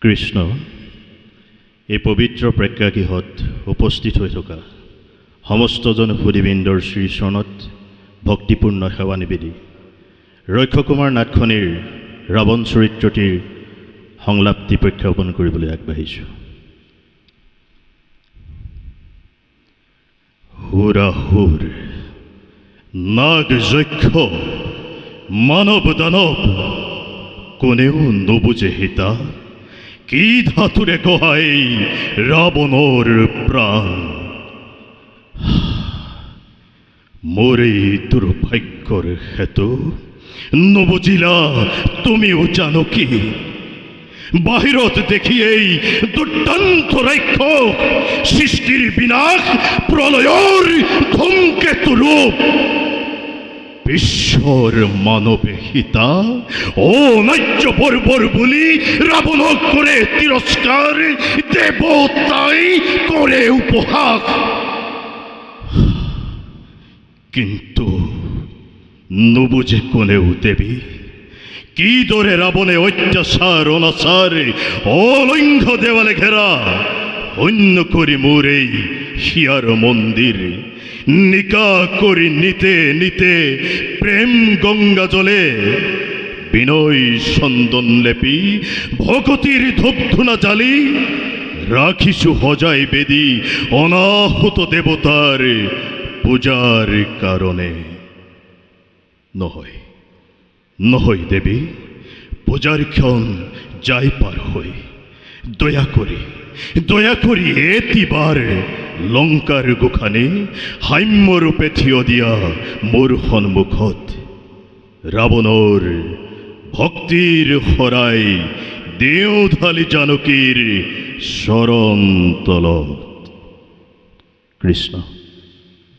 কৃষ্ণ এই পবিত্ৰ প্ৰেক্ষাগৃহত উপস্থিত হৈ থকা সমস্তজন সুধীবৃন্দৰ শ্ৰীচৰণত ভক্তিপূৰ্ণ সেৱা নিবেদি ৰক্ষকুমাৰ নাটখনিৰ ৰাৱণ চৰিত্ৰটিৰ সংলাপটি প্ৰক্ষেপণ কৰিবলৈ আগবাঢ়িছোঁ। হুৰাহুৰ নাগ যক্ষ মানৱ দানৱ কোনেও নুবুজে হিতা কি ধাতুৰে গহাই ৰাৱণৰ প্ৰাণ। মোৰ এই দুৰ্ভাগ্যৰ হেতু নুবুজিলা তুমিও জানকী। বাহিৰত দেখি এই দুৰ্দান্ত ৰাক্ষস সৃষ্টিৰ বিনাশ প্ৰলয়ৰ ধূমকেতু ৰূপ বিশ্বৰ মানৱে হিতা অনাৰ্য বৰ্বৰ বুলি ৰাৱণক কৰে তিৰস্কাৰ, দেৱতাই কৰে উপহাস। কিন্তু নুবুজে কোনেও দেৱী কিদৰে ৰাৱণে অত্যাচাৰ অনাচাৰ অলংঘ দেৱালে ঘেৰা অন্য কৰি মোৰ এই হিয়াৰ মন্দিৰ নিকা কৰি নিতে নিতে প্ৰেম গংগা জলে বিনয় চন্দন লেপি ভকতিৰ ধূপ ধূনা জালি ৰাখিছো সজাই বেদি অনাহুত দেৱতাৰ পূজাৰ কাৰণে। নহয় নহয় দেৱী, পূজাৰ ক্ষণ যাই পাৰ হৈ দয়া কৰি এটিবাৰ লংকাৰ গোখানি সাম্যৰূপে থিয় দিয়া মোৰ সন্মুখত ৰাৱণৰ ভক্তিৰ শৰাই দেওধালি জানকীৰ চৰণ তলত। কৃষ্ণ।